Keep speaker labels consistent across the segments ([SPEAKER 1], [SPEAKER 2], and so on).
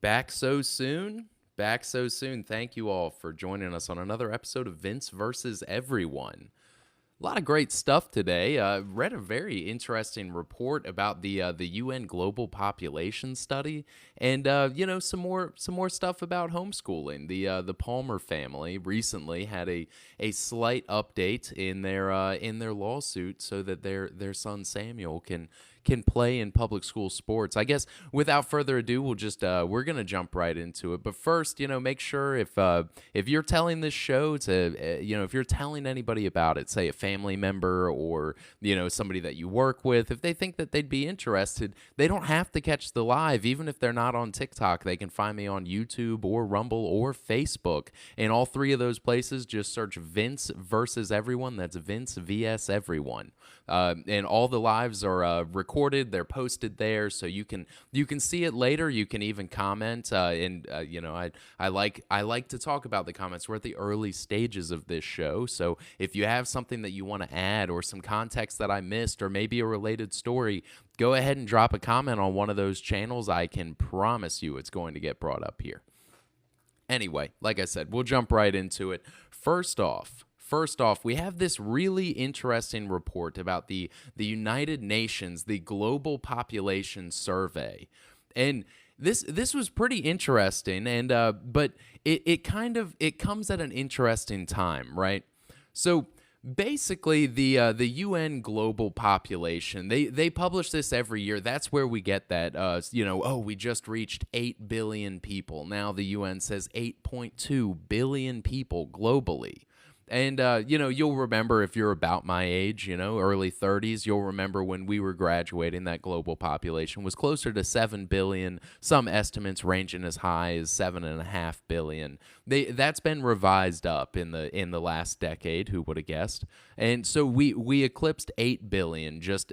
[SPEAKER 1] Back so soon? Back so soon. Thank you all for joining us on another episode of Vince versus Everyone. A lot of great stuff today. Read a very interesting report about the UN Global Population Study, and some more stuff about homeschooling. The Palmer family recently had a slight update in their lawsuit, so that their son Samuel can play in public school sports. I guess without further ado, we're gonna jump right into it. But first, make sure if you're telling this show to if you're telling anybody about it, say a family member or somebody that you work with, if they think that they'd be interested, they don't have to catch the live. Even if they're not on TikTok, they can find me on YouTube or Rumble or Facebook. In all three of those places, just search Vince versus Everyone. That's Vince vs Everyone. And all the lives are recorded. They're posted there, so you can see it later. You can even comment. I like to talk about the comments. We're at the early stages of this show, so if you have something that you want to add or some context that I missed or maybe a related story, go ahead and drop a comment on one of those channels. I can promise you it's going to get brought up here. Anyway, like I said, we'll jump right into it. First off, we have this really interesting report about the United Nations, the Global Population Survey. And this was pretty interesting, and but it comes at an interesting time, right? So basically, the UN global population, they publish this every year. That's where we get that we just reached 8 billion people. Now the UN says 8.2 billion people globally. And you'll remember, if you're about my age, early 30s, you'll remember when we were graduating, that global population was closer to 7 billion. Some estimates ranging as high as 7.5 billion. That's been revised up in the last decade. Who would have guessed? And so we eclipsed 8 billion just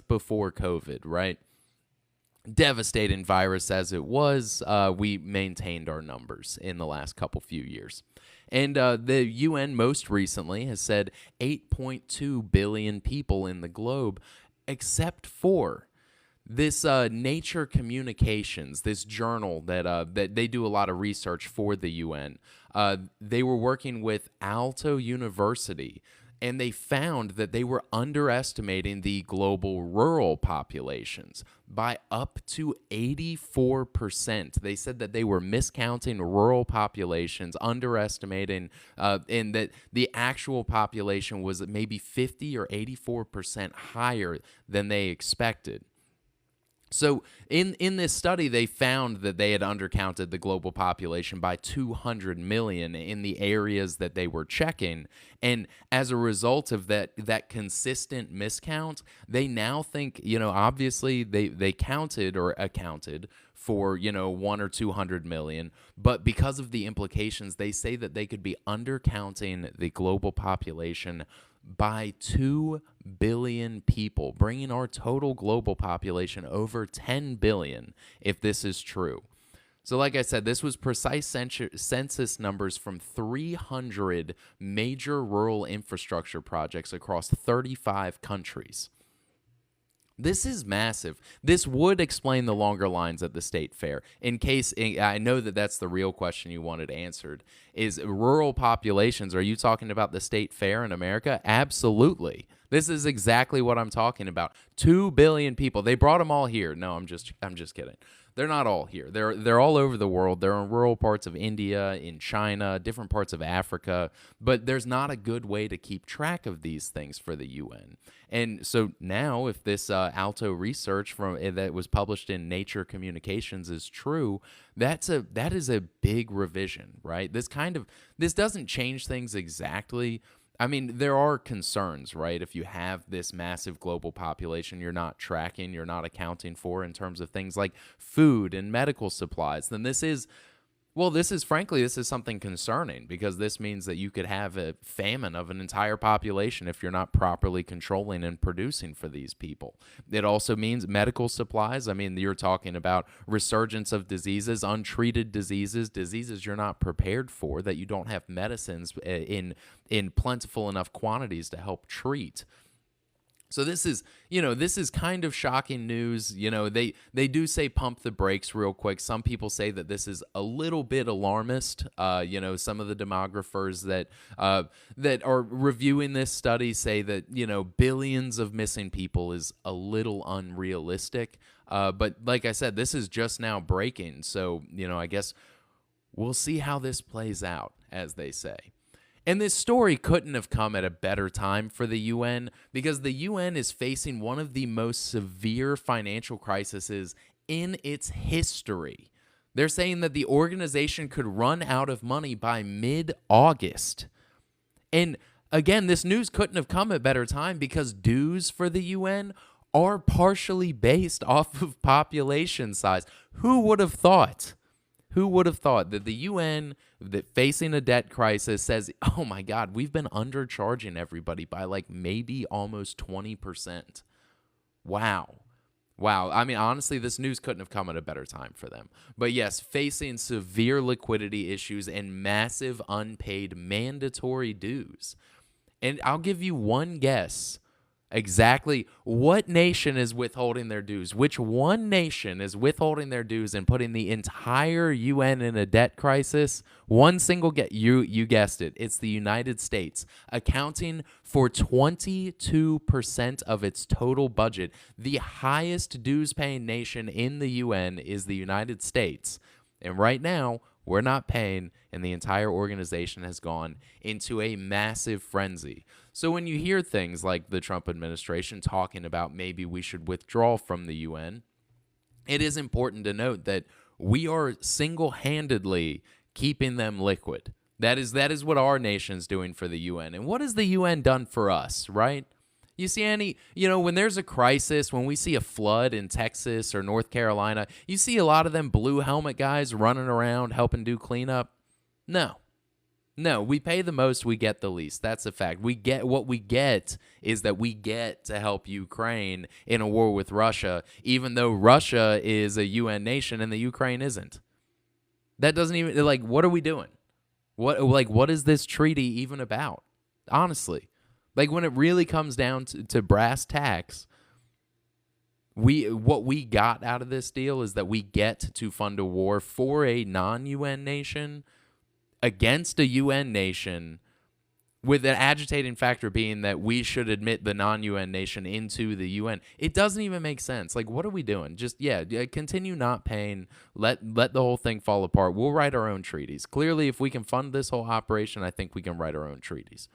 [SPEAKER 1] before COVID, right? Devastating virus as it was, we maintained our numbers in the last few years. And the UN most recently has said 8.2 billion people in the globe, except for this Nature Communications, this journal that they do a lot of research for the UN. They were working with Aalto University, and they found that they were underestimating the global rural populations by up to 84%. They said that they were miscounting rural populations, underestimating, and that the actual population was maybe 50 or 84% higher than they expected. So in this study, they found that they had undercounted the global population by 200 million in the areas that they were checking. And as a result of that consistent miscount, they now think, obviously they counted or accounted for, 1 or 200 million. But because of the implications, they say that they could be undercounting the global population by 2 billion people, bringing our total global population over 10 billion if this is true. So like I said, this was precise census numbers from 300 major rural infrastructure projects across 35 countries. This is massive. This would explain the longer lines at the state fair. In case, I know that that's the real question you wanted answered, is rural populations. Are you talking about the state fair in America? Absolutely. This is exactly what I'm talking about. 2 billion people. They brought them all here. No, I'm just kidding. They're not all here. They're all over the world. They're in rural parts of India, in China, different parts of Africa, but there's not a good way to keep track of these things for the UN. And so now, if this Aalto research that was published in Nature Communications is true, that is a big revision, right? This doesn't change things exactly. I mean, there are concerns, right? If you have this massive global population you're not tracking, you're not accounting for in terms of things like food and medical supplies, then this is something concerning, because this means that you could have a famine of an entire population if you're not properly controlling and producing for these people. It also means medical supplies. I mean, you're talking about resurgence of diseases, untreated diseases you're not prepared for, that you don't have medicines in plentiful enough quantities to help treat. So this is kind of shocking news. They do say pump the brakes real quick. Some people say that this is a little bit alarmist. Some of the demographers that are reviewing this study say that, billions of missing people is a little unrealistic. But like I said, this is just now breaking. So, I guess we'll see how this plays out, as they say. And this story couldn't have come at a better time for the UN, because the UN is facing one of the most severe financial crises in its history. They're saying that the organization could run out of money by mid-August. And again, this news couldn't have come at a better time, because dues for the UN are partially based off of population size. Who would have thought? Who would have thought that the UN, that facing a debt crisis, says, oh my God, we've been undercharging everybody by like maybe almost 20%. Wow. I mean, honestly, this news couldn't have come at a better time for them. But yes, facing severe liquidity issues and massive unpaid mandatory dues. And I'll give you one guess. Exactly what nation is withholding their dues? Which one nation is withholding their dues and putting the entire UN in a debt crisis? One single you guessed it. It's the United States, accounting for 22% of its total budget. The highest dues-paying nation in the UN is the United States. And right now, we're not paying, and the entire organization has gone into a massive frenzy. So when you hear things like the Trump administration talking about maybe we should withdraw from the UN, it is important to note that we are single-handedly keeping them liquid. That is what our nation's doing for the UN. And what has the UN done for us, right? You see when there's a crisis, when we see a flood in Texas or North Carolina, you see a lot of them blue helmet guys running around helping do cleanup? No, we pay the most, we get the least. That's a fact. What we get is that we get to help Ukraine in a war with Russia, even though Russia is a UN nation and the Ukraine isn't. That doesn't even, what are we doing? What is this treaty even about? Honestly. When it really comes down to brass tacks, what we got out of this deal is that we get to fund a war for a non-UN nation against a UN nation, with an agitating factor being that we should admit the non-UN nation into the UN. It doesn't even make sense. What are we doing? Just, continue not paying. Let the whole thing fall apart. We'll write our own treaties. Clearly, if we can fund this whole operation, I think we can write our own treaties.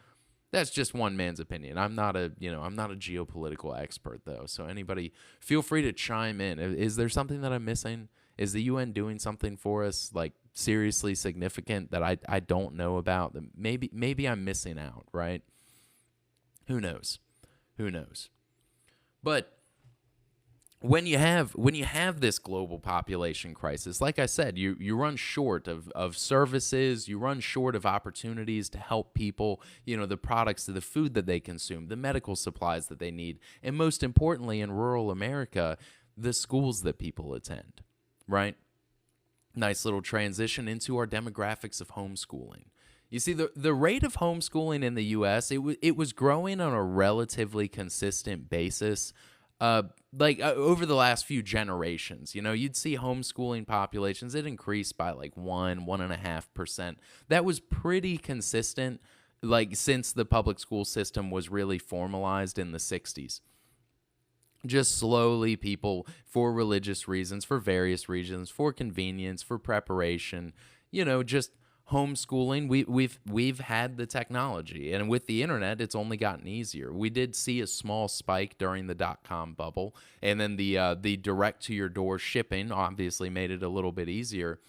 [SPEAKER 1] That's just one man's opinion. I'm not a geopolitical expert, though. So anybody, feel free to chime in. Is there something that I'm missing? Is the UN doing something for us, seriously significant that I don't know about? That maybe I'm missing out, right? Who knows? But when you have this global population crisis, like I said, you run short of services, you run short of opportunities to help people, the products, the food that they consume, the medical supplies that they need, and most importantly, in rural America, the schools that people attend, right? Nice little transition into our demographics of homeschooling. You see, the rate of homeschooling in the U.S., it was growing on a relatively consistent basis, over the last few generations. You'd see homeschooling populations, it increased by 1.5%. That was pretty consistent, since the public school system was really formalized in the 60s. Just slowly, people, for religious reasons, for various reasons, for convenience, for preparation, just homeschooling. We've had the technology, and with the internet, it's only gotten easier. We did see a small spike during the .com bubble, and then the direct to your door shipping obviously made it a little bit easier.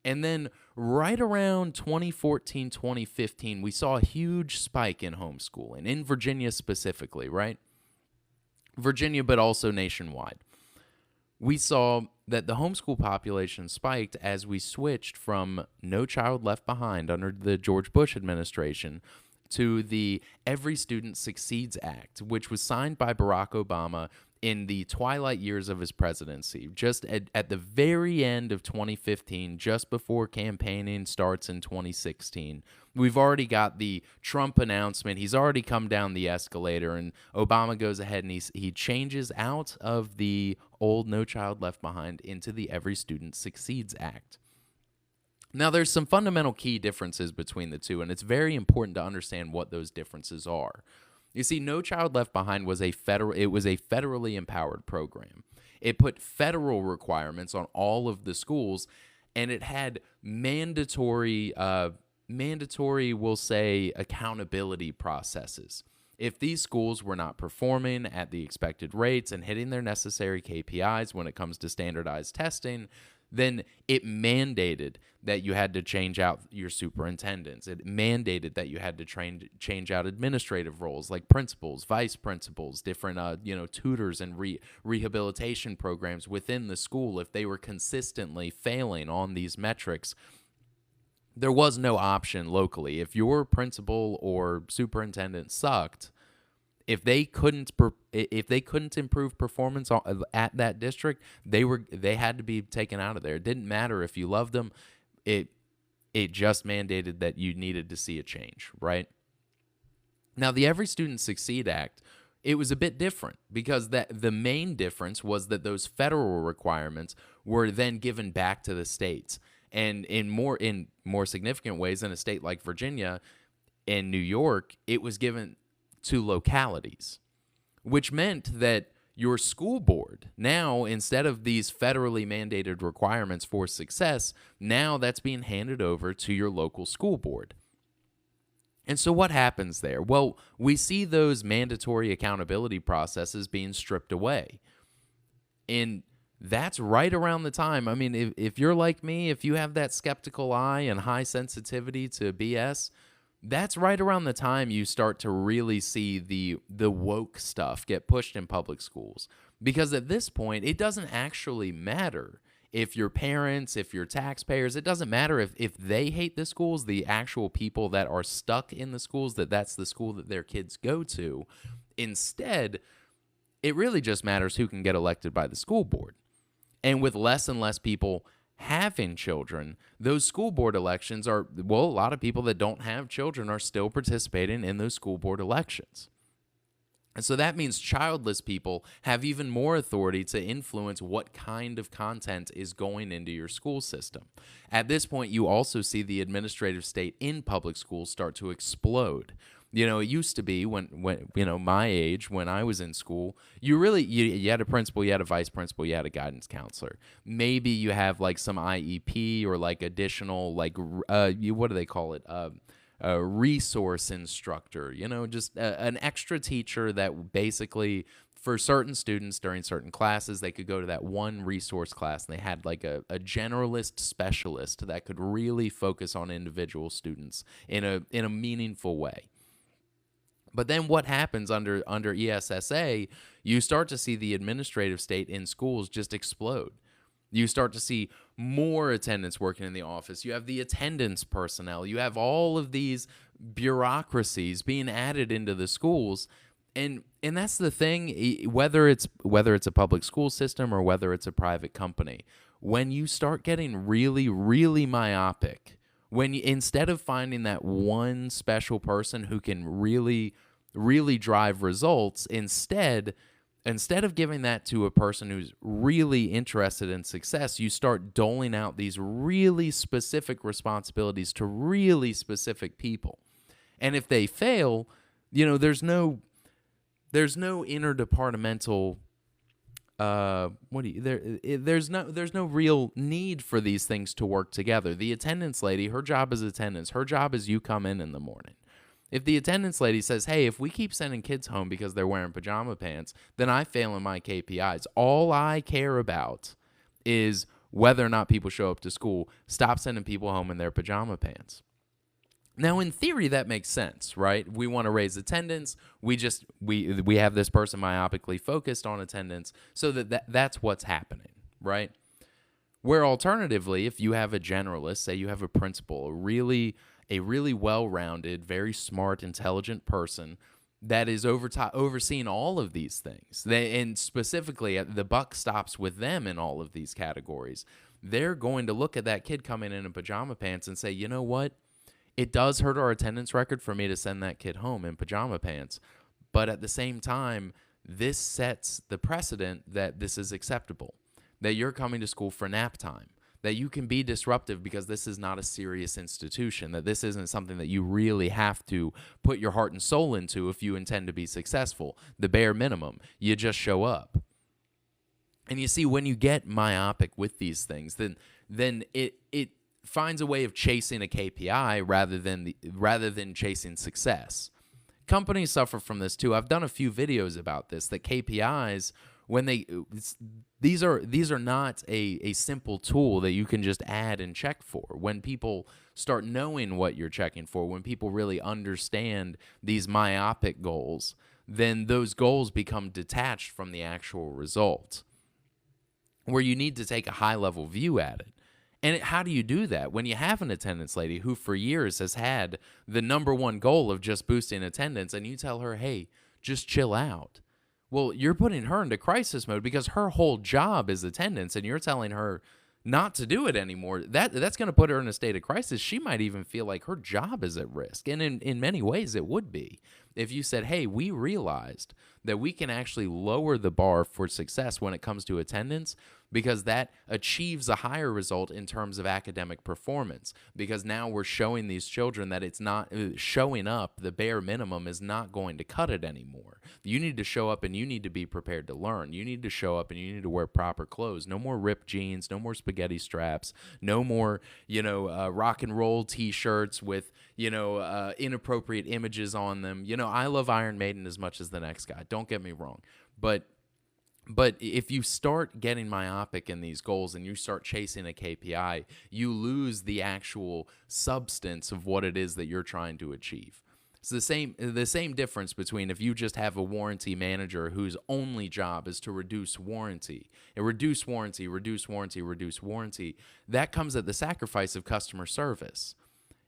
[SPEAKER 1] And then right around 2014, 2015, we saw a huge spike in homeschooling in Virginia specifically, right? Virginia, but also nationwide. We saw that the homeschool population spiked as we switched from No Child Left Behind under the George Bush administration to the Every Student Succeeds Act, which was signed by Barack Obama in the twilight years of his presidency, just at the very end of 2015, just before campaigning starts in 2016, we've already got the Trump announcement. He's already come down the escalator, and Obama goes ahead and he changes out of the old No Child Left Behind into the Every Student Succeeds Act. Now, there's some fundamental key differences between the two, and it's very important to understand what those differences are. You see, No Child Left Behind was a federally empowered program. It put federal requirements on all of the schools, and it had mandatory, we'll say, accountability processes. If these schools were not performing at the expected rates and hitting their necessary KPIs when it comes to standardized testing, then it mandated that you had to change out your superintendents. It mandated that you had to change out administrative roles like principals, vice principals, different tutors and rehabilitation programs within the school if they were consistently failing on these metrics. There was no option locally. If your principal or superintendent sucked, if they couldn't improve performance at that district, they had to be taken out of there. It didn't matter if you loved them. It just mandated that you needed to see a change, right? Now, the Every Student Succeed Act, it was a bit different because the main difference was that those federal requirements were then given back to the states. And in more significant ways, in a state like Virginia and New York, it was given to localities, which meant that your school board now, instead of these federally mandated requirements for success, now that's being handed over to your local school board. And so what happens there? Well, we see those mandatory accountability processes being stripped away. And that's right around the time. I mean, if you're like me, if you have that skeptical eye and high sensitivity to BS, that's right around the time you start to really see the woke stuff get pushed in public schools. Because at this point, it doesn't actually matter if your parents, if your taxpayers, it doesn't matter if they hate the schools, the actual people that are stuck in the schools, that's the school that their kids go to. Instead, it really just matters who can get elected by the school board. And with less and less people having children, those school board elections a lot of people that don't have children are still participating in those school board elections. And so that means childless people have even more authority to influence what kind of content is going into your school system. At this point, you also see the administrative state in public schools start to explode. It used to be when my age, when I was in school, you had a principal, you had a vice principal, you had a guidance counselor. Maybe you have like some IEP or like additional what do they call it? A resource instructor, just an extra teacher that basically for certain students during certain classes, they could go to that one resource class and they had like a generalist specialist that could really focus on individual students in a meaningful way. But then what happens under ESSA, you start to see the administrative state in schools just explode. You start to see more attendants working in the office. You have the attendance personnel. You have all of these bureaucracies being added into the schools. And that's the thing, whether it's a public school system or whether it's a private company, when you start getting really, really myopic, instead of finding that one special person who can really, really drive results, instead of giving that to a person who's really interested in success, you start doling out these really specific responsibilities to really specific people. And if they fail, there's no interdepartmental there's no real need for these things to work together. The attendance lady, her job is attendance. Her job is you come in the morning. If the attendance lady says, hey, if we keep sending kids home because they're wearing pajama pants, then I fail in my KPIs. All I care about is whether or not people show up to school. Stop sending people home in their pajama pants. Now, in theory, that makes sense, right? We want to raise attendance. We have this person myopically focused on attendance, so that's what's happening, right? Where alternatively, if you have a generalist, say you have a principal, a really well-rounded, very smart, intelligent person, that is overseeing all of these things. And specifically, the buck stops with them in all of these categories. They're going to look at that kid coming in pajama pants and say, you know what? It does hurt our attendance record for me to send that kid home in pajama pants. But at the same time, this sets the precedent that this is acceptable, that you're coming to school for nap time, that you can be disruptive because this is not a serious institution, that this isn't something that you really have to put your heart and soul into if you intend to be successful. The bare minimum, you just show up. And you see, when you get myopic with these things, then it finds a way of chasing a KPI rather than chasing success. Companies suffer from this too. I've done a few videos about this, that KPIs, these are not a simple tool that you can just add and check for. When people start knowing what you're checking for, when people really understand these myopic goals, then those goals become detached from the actual result, where you need to take a high-level view at it. And how do you do that when you have an attendance lady who for years has had the number one goal of just boosting attendance, and you tell her, hey, just chill out? Well, you're putting her into crisis mode because her whole job is attendance, and you're telling her not to do it anymore. That's going to put her in a state of crisis. She might even feel like her job is at risk. And in many ways, it would be. If you said, hey, we realized that we can actually lower the bar for success when it comes to attendance, because that achieves a higher result in terms of academic performance. Because now we're showing these children that it's not showing up, the bare minimum is not going to cut it anymore. You need to show up and you need to be prepared to learn. You need to show up and you need to wear proper clothes. No more ripped jeans, no more spaghetti straps, no more, rock and roll t-shirts with, inappropriate images on them. I love Iron Maiden as much as the next guy. Don't get me wrong. But if you start getting myopic in these goals and you start chasing a KPI, you lose the actual substance of what it is that you're trying to achieve. It's the same difference between if you just have a warranty manager whose only job is to reduce warranty, that comes at the sacrifice of customer service.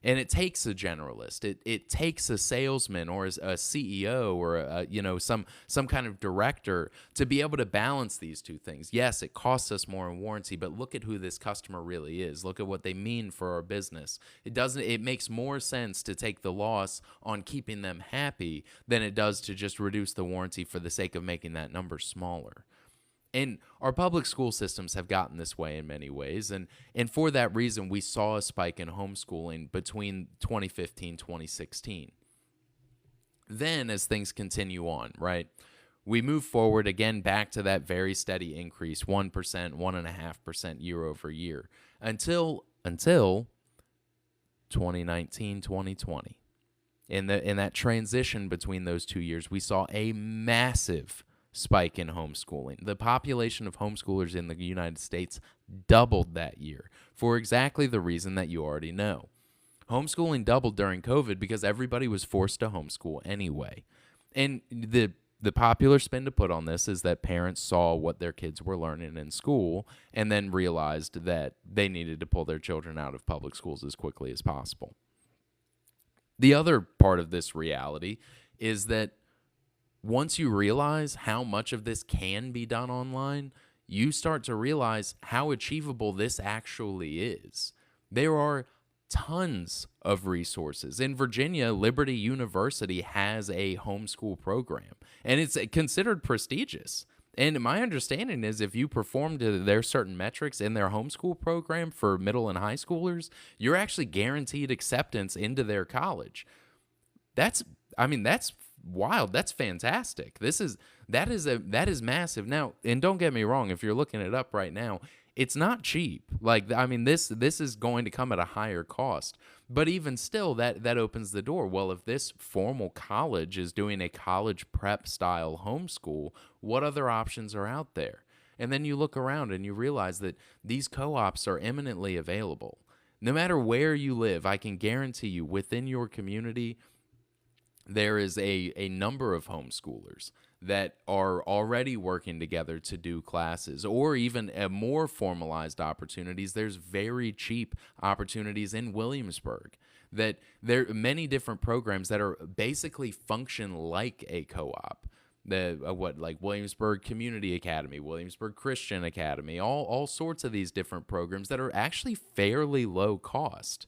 [SPEAKER 1] And it takes a generalist. It takes a salesman or a CEO or some kind of director to be able to balance these two things. Yes, it costs us more in warranty, but look at who this customer really is. Look at what they mean for our business. It makes more sense to take the loss on keeping them happy than it does to just reduce the warranty for the sake of making that number smaller. And our public school systems have gotten this way in many ways. And for that reason, we saw a spike in homeschooling between 2015 and 2016. Then, as things continue on, right, we move forward again back to that very steady increase, 1%, 1.5% year over year, until 2019, 2020. In that transition between those 2 years, we saw a massive spike in homeschooling. The population of homeschoolers in the United States doubled that year for exactly the reason that you already know. Homeschooling doubled during COVID because everybody was forced to homeschool anyway. And the popular spin to put on this is that parents saw what their kids were learning in school and then realized that they needed to pull their children out of public schools as quickly as possible. The other part of this reality is that once you realize how much of this can be done online, you start to realize how achievable this actually is. There are tons of resources. In Virginia, Liberty University has a homeschool program, and it's considered prestigious. And my understanding is if you perform to their certain metrics in their homeschool program for middle and high schoolers, you're actually guaranteed acceptance into their college. That's wild. That's fantastic. That is massive. Now, and don't get me wrong, if you're looking it up right now, it's not cheap. This is going to come at a higher cost. But even still, that opens the door. Well, if this formal college is doing a college prep style homeschool, what other options are out there? And then you look around and you realize that these co-ops are eminently available. No matter where you live, I can guarantee you within your community, there is a number of homeschoolers that are already working together to do classes, or even more formalized opportunities. There's very cheap opportunities in Williamsburg, that there are many different programs that are basically function like a co-op. Like Williamsburg Community Academy, Williamsburg Christian Academy, all sorts of these different programs that are actually fairly low cost.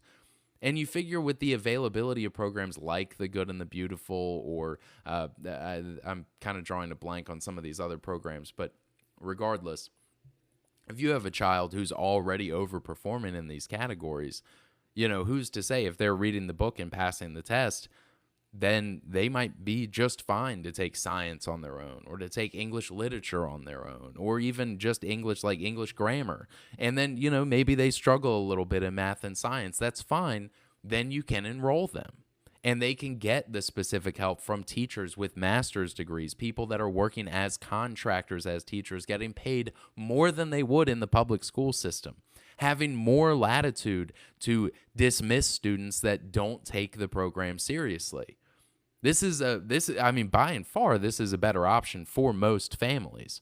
[SPEAKER 1] And you figure with the availability of programs like The Good and the Beautiful, or I'm kind of drawing a blank on some of these other programs, but regardless, if you have a child who's already overperforming in these categories, who's to say if they're reading the book and passing the test, then they might be just fine to take science on their own, or to take English literature on their own, or even just English, like English grammar. And then, maybe they struggle a little bit in math and science. That's fine. Then you can enroll them. And they can get the specific help from teachers with master's degrees, people that are working as contractors, as teachers, getting paid more than they would in the public school system, having more latitude to dismiss students that don't take the program seriously. By and far, this is a better option for most families.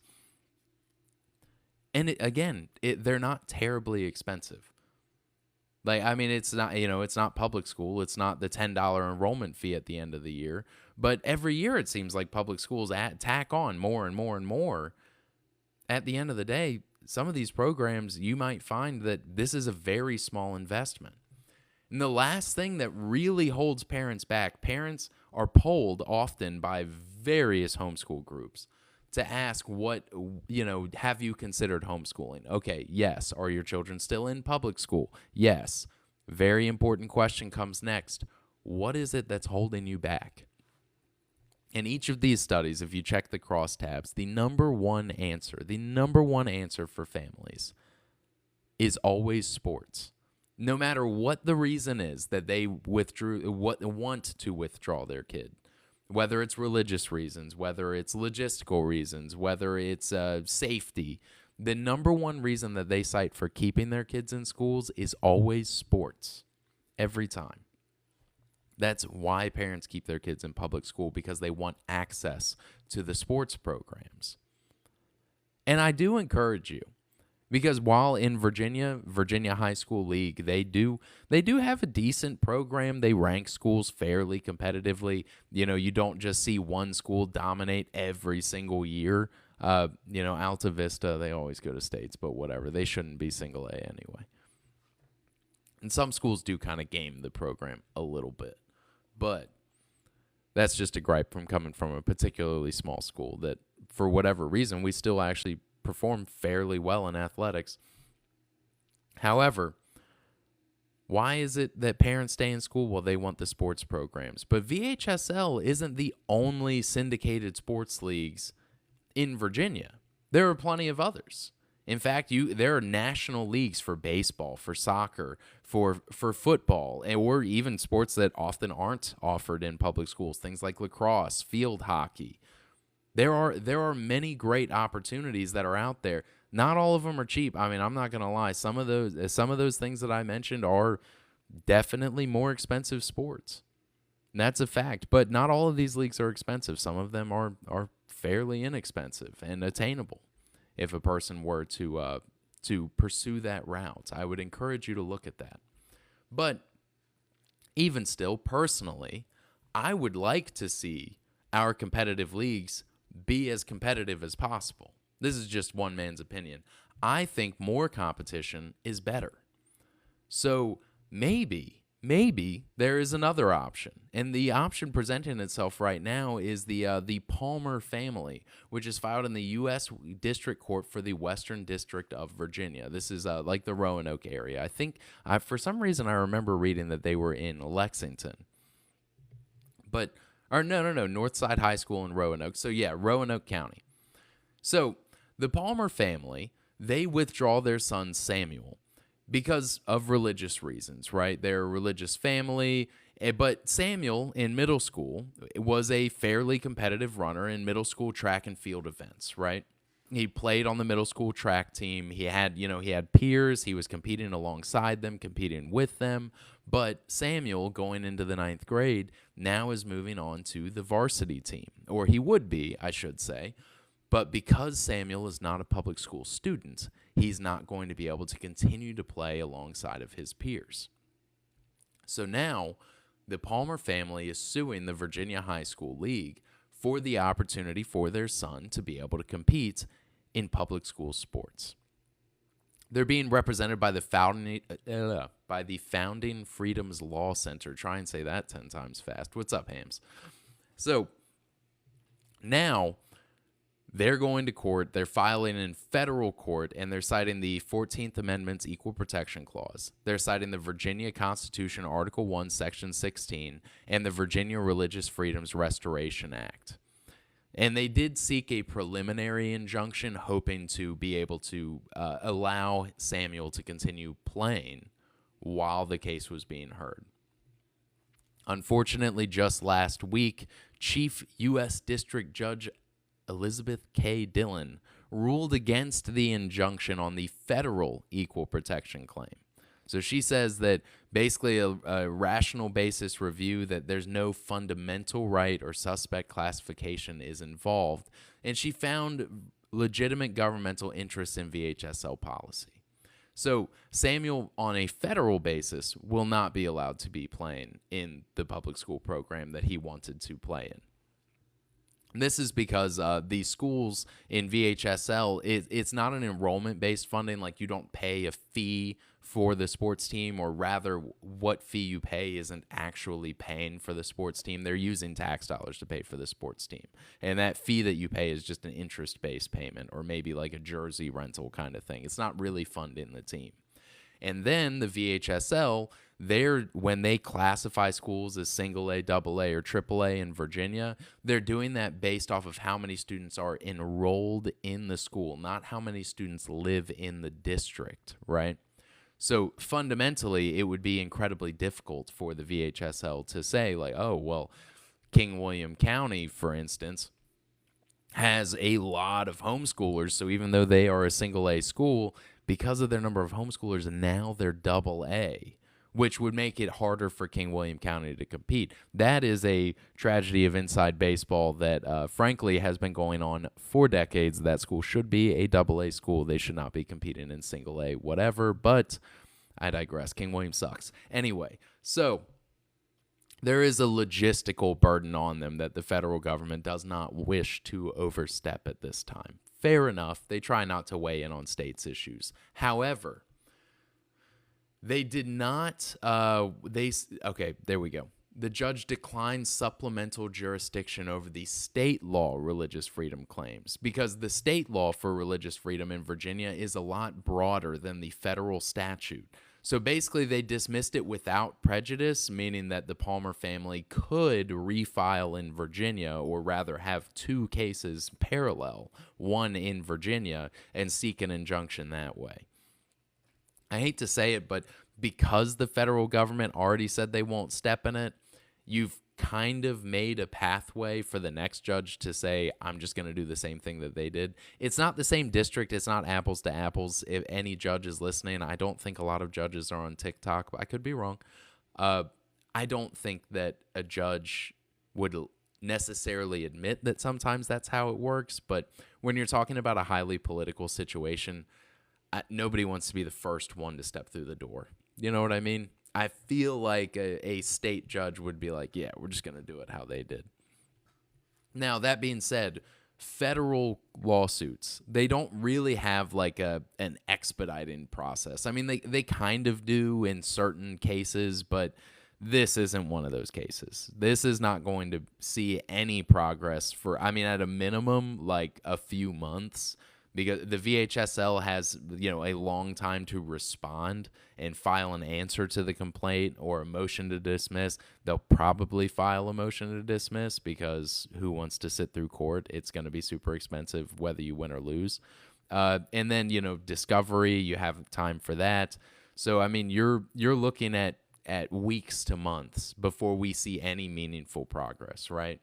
[SPEAKER 1] And they're not terribly expensive. It's not, it's not public school. It's not the $10 enrollment fee at the end of the year. But every year it seems like public schools tack on more and more and more. At the end of the day, some of these programs, you might find that this is a very small investment. And the last thing that really holds parents back, parents are polled often by various homeschool groups to ask have you considered homeschooling? Okay, yes. Are your children still in public school? Yes. Very important question comes next. What is it that's holding you back? In each of these studies, if you check the crosstabs, the number one answer for families is always sports. No matter what the reason is that they want to withdraw their kid, whether it's religious reasons, whether it's logistical reasons, whether it's safety, the number one reason that they cite for keeping their kids in schools is always sports, every time. That's why parents keep their kids in public school, because they want access to the sports programs. And I do encourage you, because while in Virginia High School League, they do have a decent program. They rank schools fairly competitively. You don't just see one school dominate every single year. Alta Vista, they always go to states, but whatever. They shouldn't be single A anyway. And some schools do kind of game the program a little bit. But that's just a gripe coming from a particularly small school that, for whatever reason, we still actually perform fairly well in athletics. However, why is it that parents stay in school? Well, they want the sports programs. But VHSL isn't the only syndicated sports leagues in Virginia. There are plenty of others. In fact, there are national leagues for baseball, for soccer, for football, or even sports that often aren't offered in public schools, things like lacrosse, field hockey. There are many great opportunities that are out there. Not all of them are cheap. I'm not going to lie. Some of those things that I mentioned are definitely more expensive sports. And that's a fact. But not all of these leagues are expensive. Some of them are fairly inexpensive and attainable. If a person were to pursue that route, I would encourage you to look at that. But even still, personally, I would like to see our competitive leagues be as competitive as possible. This is just one man's opinion. I think more competition is better. So maybe there is another option. And the option presenting itself right now is the Palmer family, which is filed in the U.S. District Court for the Western District of Virginia. This is like the Roanoke area. I think, for some reason, I remember reading that they were in Lexington. No, Northside High School in Roanoke. So yeah, Roanoke County. So the Palmer family, they withdraw their son Samuel because of religious reasons, right? They're a religious family, but Samuel in middle school was a fairly competitive runner in middle school track and field events, right? He played on the middle school track team. He had peers. He was competing alongside them, competing with them. But Samuel, going into the ninth grade, now is moving on to the varsity team, or he would be, I should say. But because Samuel is not a public school student, he's not going to be able to continue to play alongside of his peers. So now the Palmer family is suing the Virginia High School League for the opportunity for their son to be able to compete in public school sports. They're being represented by the Founding Freedoms Law Center. Try and say that 10 times fast. What's up, Hams? So now they're going to court. They're filing in federal court, and they're citing the 14th Amendment's Equal Protection Clause. They're citing the Virginia Constitution, Article 1, Section 16, and the Virginia Religious Freedoms Restoration Act. And they did seek a preliminary injunction, hoping to be able to allow Samuel to continue playing while the case was being heard. Unfortunately, just last week, Chief U.S. District Judge Elizabeth K. Dillon ruled against the injunction on the federal equal protection claim. So she says that basically a rational basis review, that there's no fundamental right or suspect classification is involved, and she found legitimate governmental interest in VHSL policy. So Samuel, on a federal basis, will not be allowed to be playing in the public school program that he wanted to play in. This is because the schools in VHSL, it's not an enrollment-based funding. Like, you don't pay a fee for the sports team, or rather what fee you pay isn't actually paying for the sports team. They're using tax dollars to pay for the sports team. And that fee that you pay is just an interest-based payment, or maybe like a jersey rental kind of thing. It's not really funding the team. And then the VHSL, when they classify schools as single A, double A, or triple A in Virginia, they're doing that based off of how many students are enrolled in the school, not how many students live in the district, right? So fundamentally, it would be incredibly difficult for the VHSL to say, like, oh, well, King William County, for instance, has a lot of homeschoolers. So even though they are a single A school, because of their number of homeschoolers, now they're double A, which would make it harder for King William County to compete. That is a tragedy of inside baseball that, frankly, has been going on for decades. That school should be a double A school. They should not be competing in single A, whatever. But I digress. King William sucks. Anyway, so there is a logistical burden on them that the federal government does not wish to overstep at this time. Fair enough. They try not to weigh in on states' issues. However, they did not, okay, there we go. The judge declined supplemental jurisdiction over the state law religious freedom claims, because the state law for religious freedom in Virginia is a lot broader than the federal statute. So basically, they dismissed it without prejudice, meaning that the Palmer family could refile in Virginia, or rather have two cases parallel, one in Virginia, and seek an injunction that way. I hate to say it, but because the federal government already said they won't step in it, you've kind of made a pathway for the next judge to say, I'm just going to do the same thing that they did. It's not the same district. It's not apples to apples. If any judge is listening, I don't think a lot of judges are on TikTok, but I could be wrong. I don't think that a judge would necessarily admit that sometimes that's how it works. But when you're talking about a highly political situation, nobody wants to be the first one to step through the door. You know what I mean? I feel like a state judge would be like, yeah, we're just going to do it how they did. Now, that being said, federal lawsuits, they don't really have like an expediting process. I mean, they kind of do in certain cases, but this isn't one of those cases. This is not going to see any progress for, I mean, at a minimum, like a few months, because the VHSL has, a long time to respond and file an answer to the complaint or a motion to dismiss. They'll probably file a motion to dismiss, because who wants to sit through court? It's going to be super expensive whether you win or lose. And then, discovery, you have time for that. So, I mean, you're looking at weeks to months before we see any meaningful progress, right?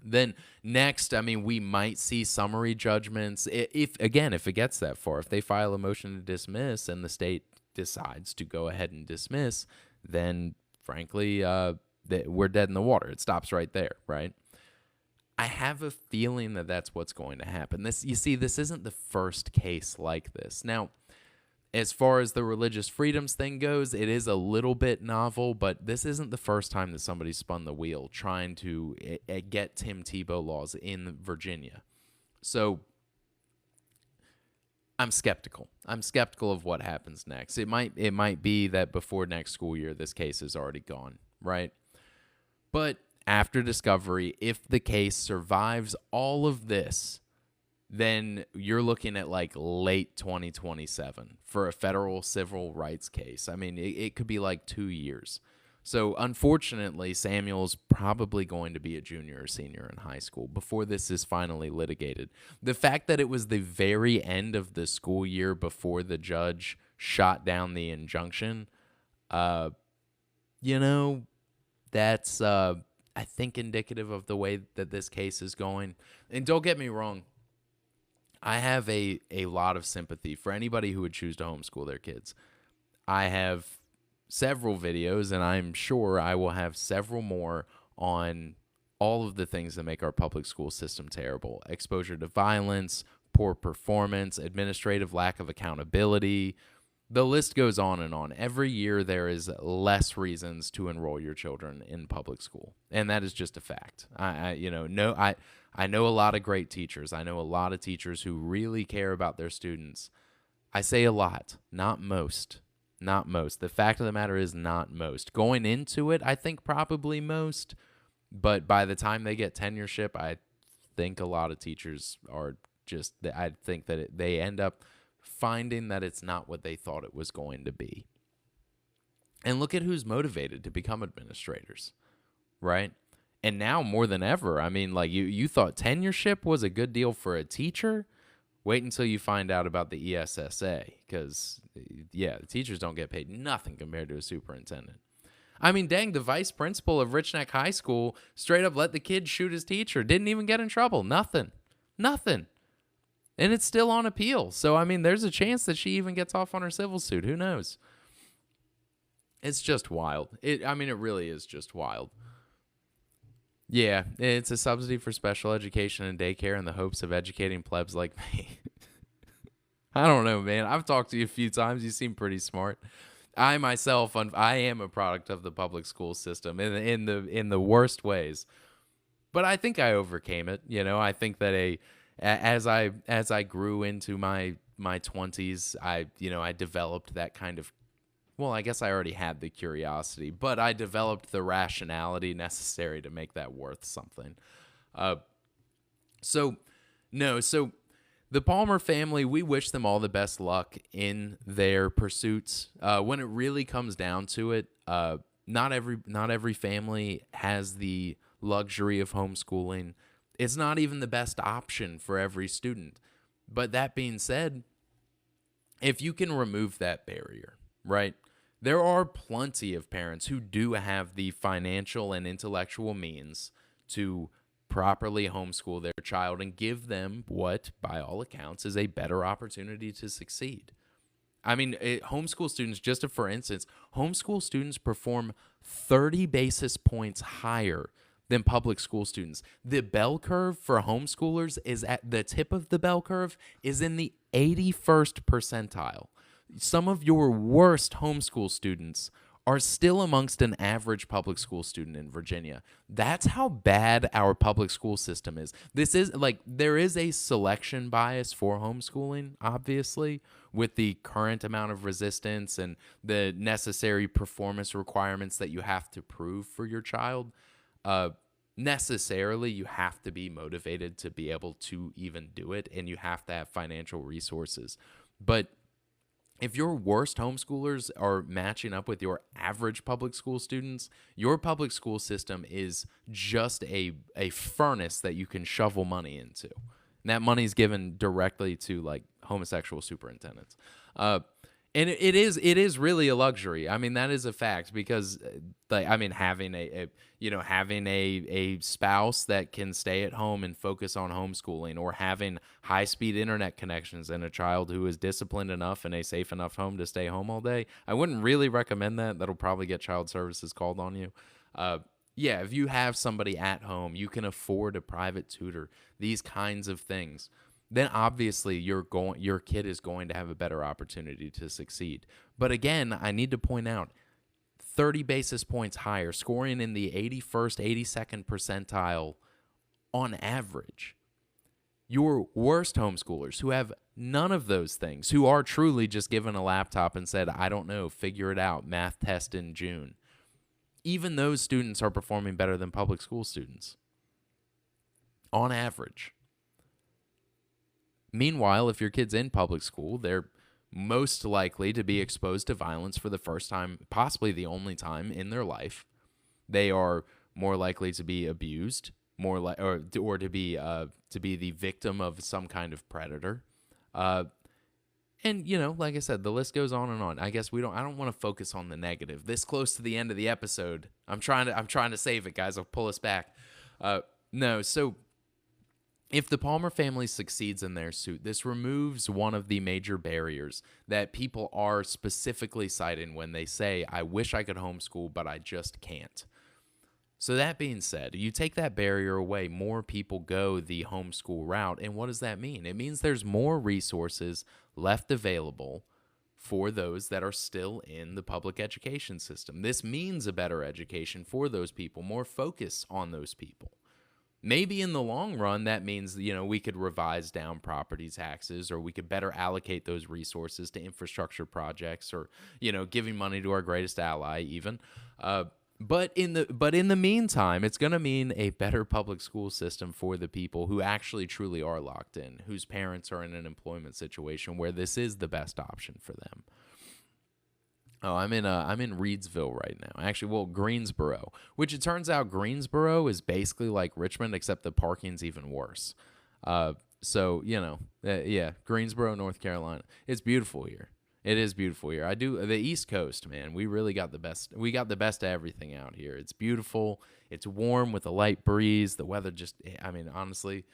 [SPEAKER 1] Then next, I mean, we might see summary judgments. If again, if it gets that far, if they file a motion to dismiss and the state decides to go ahead and dismiss, then frankly, we're dead in the water. It stops right there, right? I have a feeling that that's what's going to happen. You see, this isn't the first case like this. Now, as far as the religious freedoms thing goes, it is a little bit novel, but this isn't the first time that somebody spun the wheel trying to get Tim Tebow laws in Virginia. So I'm skeptical. I'm skeptical of what happens next. It might be that before next school year, this case is already gone, right? But after discovery, if the case survives all of this, then you're looking at like late 2027 for a federal civil rights case. I mean, it could be like 2 years. So unfortunately, Samuel's probably going to be a junior or senior in high school before this is finally litigated. The fact that it was the very end of the school year before the judge shot down the injunction, that's, I think, indicative of the way that this case is going. And don't get me wrong, I have a lot of sympathy for anybody who would choose to homeschool their kids. I have several videos, and I'm sure I will have several more on all of the things that make our public school system terrible. Exposure to violence, poor performance, administrative lack of accountability. The list goes on and on. Every year there is less reasons to enroll your children in public school, and that is just a fact. I know a lot of great teachers. I know a lot of teachers who really care about their students. I say a lot, not most. Not most. The fact of the matter is not most. Going into it, I think probably most, but by the time they get tenureship, I think a lot of teachers are just, I think that they end up finding that it's not what they thought it was going to be. And look at who's motivated to become administrators, right? And now more than ever, I mean, like you thought tenureship was a good deal for a teacher? Wait until you find out about the ESSA, because, yeah, the teachers don't get paid nothing compared to a superintendent. I mean, dang, the vice principal of Rich Neck High School straight up let the kid shoot his teacher. Didn't even get in trouble. Nothing. And it's still on appeal. So, I mean, there's a chance that she even gets off on her civil suit. Who knows? It's just wild. It really is just wild. Yeah, it's a subsidy for special education and daycare in the hopes of educating plebs like me. I don't know, man. I've talked to you a few times. You seem pretty smart. I myself, I am a product of the public school system in the worst ways. But I think I overcame it. I think that as I grew into my 20s, I developed that kind of, well, I guess I already had the curiosity, but I developed the rationality necessary to make that worth something. So the Palmer family, we wish them all the best luck in their pursuits. When it really comes down to it, not every family has the luxury of homeschooling. It's not even the best option for every student. But that being said, if you can remove that barrier, right? There are plenty of parents who do have the financial and intellectual means to properly homeschool their child and give them what, by all accounts, is a better opportunity to succeed. I mean, homeschool students, just for instance, homeschool students perform 30 basis points higher than public school students. The bell curve for homeschoolers is at the tip of the bell curve is in the 81st percentile. Some of your worst homeschool students are still amongst an average public school student in Virginia. That's how bad our public school system is. This is there is a selection bias for homeschooling, obviously, with the current amount of resistance and the necessary performance requirements that you have to prove for your child. Necessarily, you have to be motivated to be able to even do it, and you have to have financial resources. But if your worst homeschoolers are matching up with your average public school students, your public school system is just a furnace that you can shovel money into. And that money is given directly to homosexual superintendents. And it is really a luxury. I mean, that is a fact because, like, I mean, having having a spouse that can stay at home and focus on homeschooling, or having high speed internet connections and a child who is disciplined enough and a safe enough home to stay home all day. I wouldn't really recommend that. That'll probably get child services called on you. Yeah, if you have somebody at home, you can afford a private tutor, these kinds of things, then obviously your kid is going to have a better opportunity to succeed. But again, I need to point out 30 basis points higher, scoring in the 81st, 82nd percentile on average. Your worst homeschoolers who have none of those things, who are truly just given a laptop and said, I don't know, figure it out, math test in June. Even those students are performing better than public school students on average. Meanwhile, if your kid's in public school, they're most likely to be exposed to violence for the first time, possibly the only time in their life. They are more likely to be abused, or to be the victim of some kind of predator. And like I said, the list goes on and on. I guess I don't want to focus on the negative. This close to the end of the episode, I'm trying to save it, guys. I'll pull us back. So if the Palmer family succeeds in their suit, this removes one of the major barriers that people are specifically citing when they say, I wish I could homeschool, but I just can't. So that being said, you take that barrier away, more people go the homeschool route. And what does that mean? It means there's more resources left available for those that are still in the public education system. This means a better education for those people, more focus on those people. Maybe in the long run, that means, we could revise down property taxes, or we could better allocate those resources to infrastructure projects, or, giving money to our greatest ally even. But in the meantime, it's going to mean a better public school system for the people who actually truly are locked in, whose parents are in an employment situation where this is the best option for them. Oh, I'm in Reedsville right now. Actually, Greensboro, which it turns out Greensboro is basically like Richmond, except the parking's even worse. Greensboro, North Carolina. It's beautiful here. It is beautiful here. The East Coast, man. We really got the best. We got the best of everything out here. It's beautiful. It's warm with a light breeze. The weather honestly,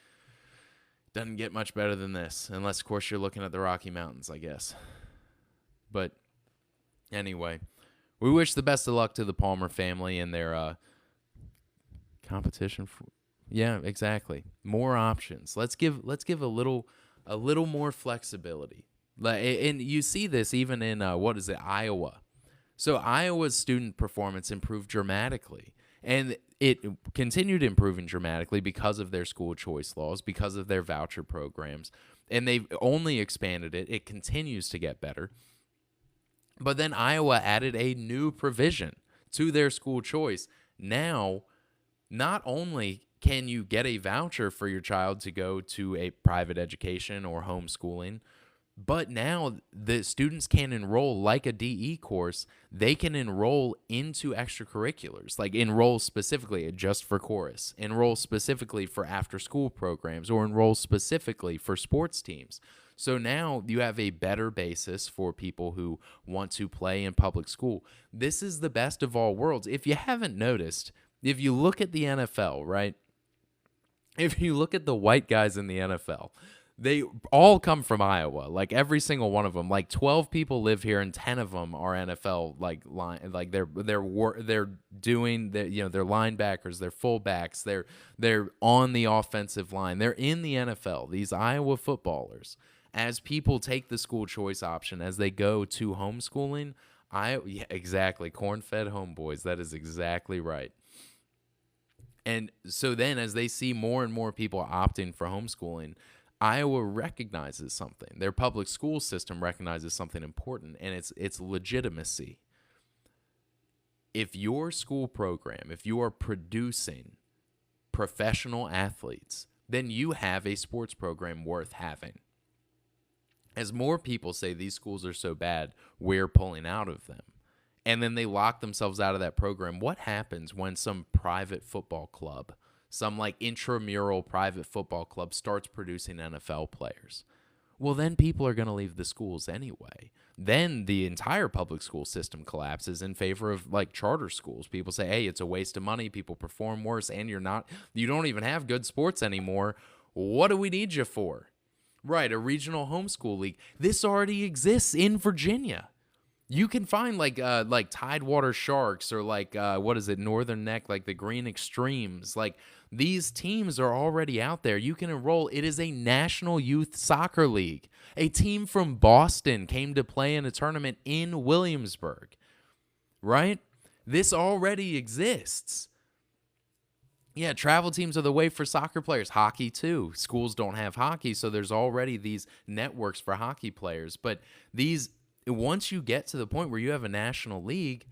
[SPEAKER 1] doesn't get much better than this, unless of course you're looking at the Rocky Mountains, I guess. But anyway, we wish the best of luck to the Palmer family and their competition. Yeah, exactly. More options. Let's give a little more flexibility. And you see this even in Iowa. So Iowa's student performance improved dramatically, and it continued improving dramatically because of their school choice laws, because of their voucher programs, and they've only expanded it. It continues to get better. But then Iowa added a new provision to their school choice. Now, not only can you get a voucher for your child to go to a private education or homeschooling, but now the students can enroll, like a DE course, they can enroll into extracurriculars, like enroll specifically just for chorus, enroll specifically for after-school programs, or enroll specifically for sports teams. So now you have a better basis for people who want to play in public school. This is the best of all worlds. If you haven't noticed, if you look at the NFL, right? If you look at the white guys in the NFL, they all come from Iowa. Like every single one of them. Like 12 people live here, and 10 of them are NFL. Like they're doing they're linebackers, they're fullbacks, they're on the offensive line. They're in the NFL. These Iowa footballers. As people take the school choice option, as they go to homeschooling, exactly, corn-fed homeboys. That is exactly right. And so then, as they see more and more people opting for homeschooling, Iowa recognizes something. Their public school system recognizes something important, and it's legitimacy. If your school program, if you are producing professional athletes, then you have a sports program worth having. As more people say these schools are so bad, we're pulling out of them, and then they lock themselves out of that program, what happens when some private football club, some like intramural private football club, starts producing NFL players? well, then people are going to leave the schools anyway. Then the entire public school system collapses in favor of like charter schools. People say, hey, it's a waste of money. People perform worse, and you don't even have good sports anymore. What do we need you for? Right, a regional homeschool league. This already exists in Virginia. You can find like Tidewater Sharks or like what is it, Northern Neck, like the Green Extremes. Like these teams are already out there. You can enroll. It is a national youth soccer league. A team from Boston came to play in a tournament in Williamsburg. Right? This already exists. Yeah, travel teams are the way for soccer players. Hockey, too. Schools don't have hockey, so there's already these networks for hockey players. But once you get to the point where you have a national league,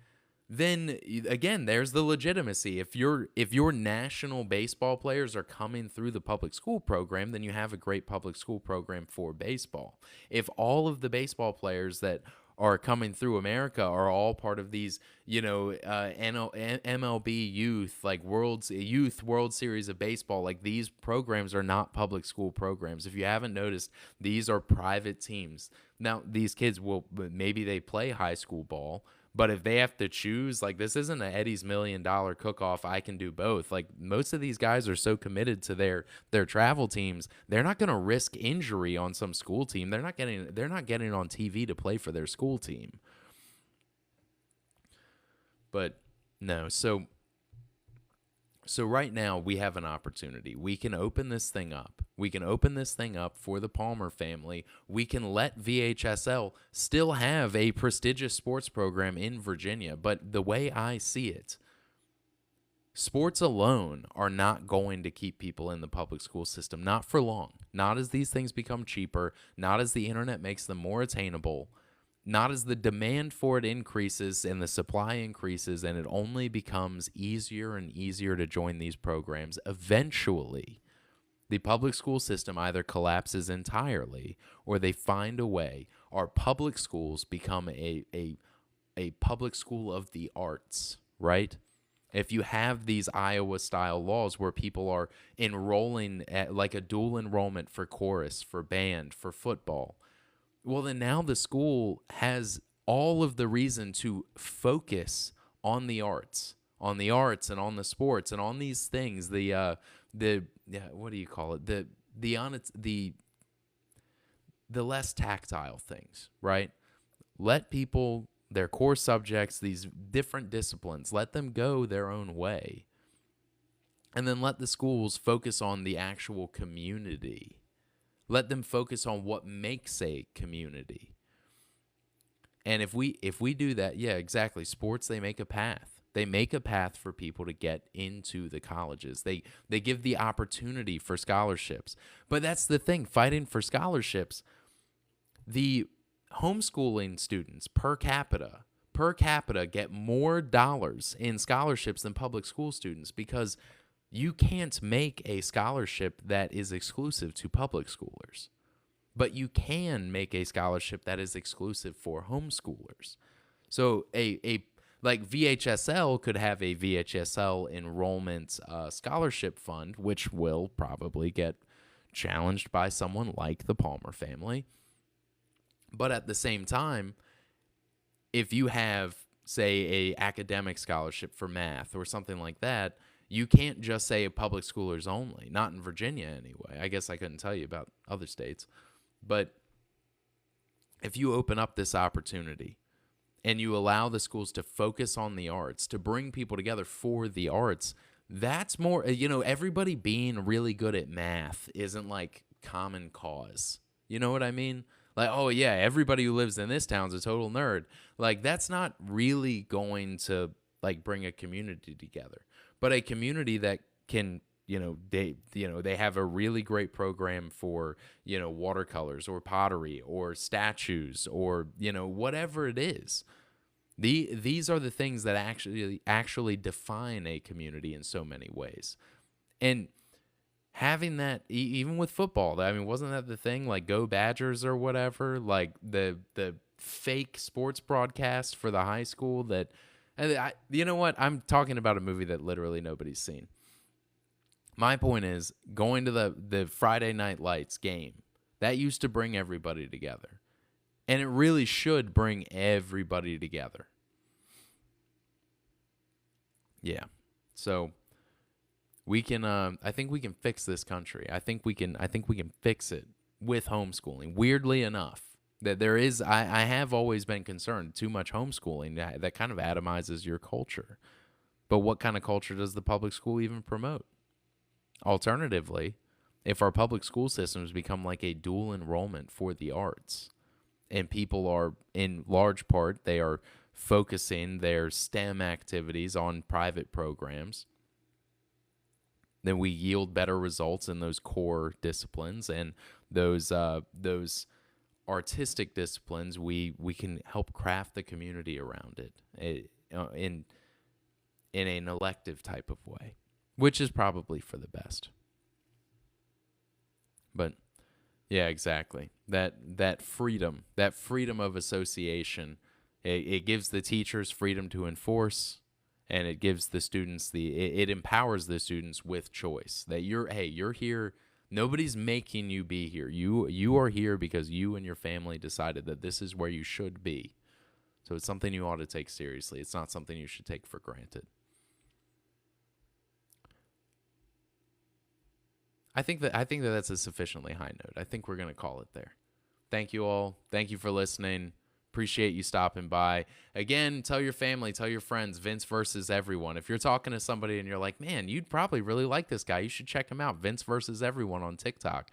[SPEAKER 1] then again, there's the legitimacy. If your national baseball players are coming through the public school program, then you have a great public school program for baseball. If all of the baseball players that are coming through America are all part of these, MLB youth, like World Series of Baseball. Like these programs are not public school programs. If you haven't noticed, these are private teams. Now, these kids maybe they play high school ball, but if they have to choose, like this isn't an Eddie's $1 Million Cook-Off, I can do both. Like most of these guys are so committed to their travel teams, they're not going to risk injury on some school team. They're not getting on TV to play for their school team. But no, so right now we have an opportunity. We can open this thing up. We can open this thing up for the Palmer family. We can let VHSL still have a prestigious sports program in Virginia. But the way I see it, sports alone are not going to keep people in the public school system. Not for long. Not as these things become cheaper. Not as the internet makes them more attainable. Not as the demand for it increases and the supply increases and it only becomes easier and easier to join these programs. Eventually, the public school system either collapses entirely or they find a way. Our public schools become a public school of the arts, right? If you have these Iowa-style laws where people are enrolling at like a dual enrollment for chorus, for band, for football, well, then now the school has all of the reason to focus on the arts and on the sports and on these things. What do you call it? The less tactile things, right? Let people, their core subjects, these different disciplines, let them go their own way. And then let the schools focus on the actual community. Let them focus on what makes a community. And if we do that, yeah, exactly. Sports, they make a path. They make a path for people to get into the colleges. They give the opportunity for scholarships. But that's the thing, fighting for scholarships. The homeschooling students per capita get more dollars in scholarships than public school students because you can't make a scholarship that is exclusive to public schoolers, but you can make a scholarship that is exclusive for homeschoolers. So like VHSL could have a VHSL enrollment scholarship fund, which will probably get challenged by someone like the Palmer family. But at the same time, if you have, say, a academic scholarship for math or something like that, you can't just say public schoolers only, not in Virginia anyway. I guess I couldn't tell you about other states. But if you open up this opportunity and you allow the schools to focus on the arts, to bring people together for the arts, that's more, everybody being really good at math isn't like common cause. You know what I mean? Like, oh yeah, everybody who lives in this town's a total nerd. Like, that's not really going to like bring a community together. But a community that can, they have a really great program for, watercolors or pottery or statues or, whatever it is. These are the things that actually define a community in so many ways. And having that, even with football, I mean, wasn't that the thing? Like, Go Badgers or whatever? Like, the fake sports broadcast for the high school that... you know what? I'm talking about a movie that literally nobody's seen. My point is, going to the Friday Night Lights game, That used to bring everybody together. And it really should bring everybody together. Yeah. So we can I think we can fix this country. I think we can fix it with homeschooling. Weirdly enough, that there is I have always been concerned too much homeschooling that kind of atomizes your culture. But what kind of culture does the public school even promote? Alternatively, if our public school systems become like a dual enrollment for the arts, and people are, in large part, they are focusing their STEM activities on private programs, then we yield better results in those core disciplines, and those artistic disciplines. We can help craft the community around it, in an elective type of way, which is probably for the best. But yeah, exactly. That freedom of association, it gives the teachers freedom to enforce, and it gives the students it empowers the students with choice. That you're here. Nobody's making you be here. You are here because you and your family decided that this is where you should be. So it's something you ought to take seriously. It's not something you should take for granted. I think that that's a sufficiently high note. I think we're going to call it there. Thank you all. Thank you for listening. Appreciate you stopping by. Again, tell your family, tell your friends, Vince versus everyone. If you're talking to somebody and you're like, man, you'd probably really like this guy, you should check him out. Vince versus everyone on TikTok.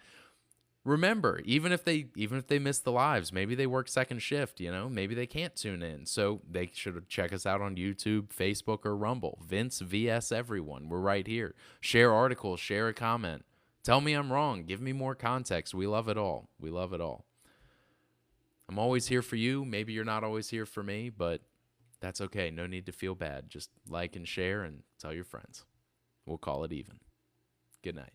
[SPEAKER 1] Remember, even if they miss the lives, maybe they work second shift, maybe they can't tune in. So they should check us out on YouTube, Facebook, or Rumble. Vince vs everyone. We're right here. Share articles, share a comment. Tell me I'm wrong. Give me more context. We love it all. We love it all. I'm always here for you. Maybe you're not always here for me, but that's okay. No need to feel bad. Just like and share and tell your friends. We'll call it even. Good night.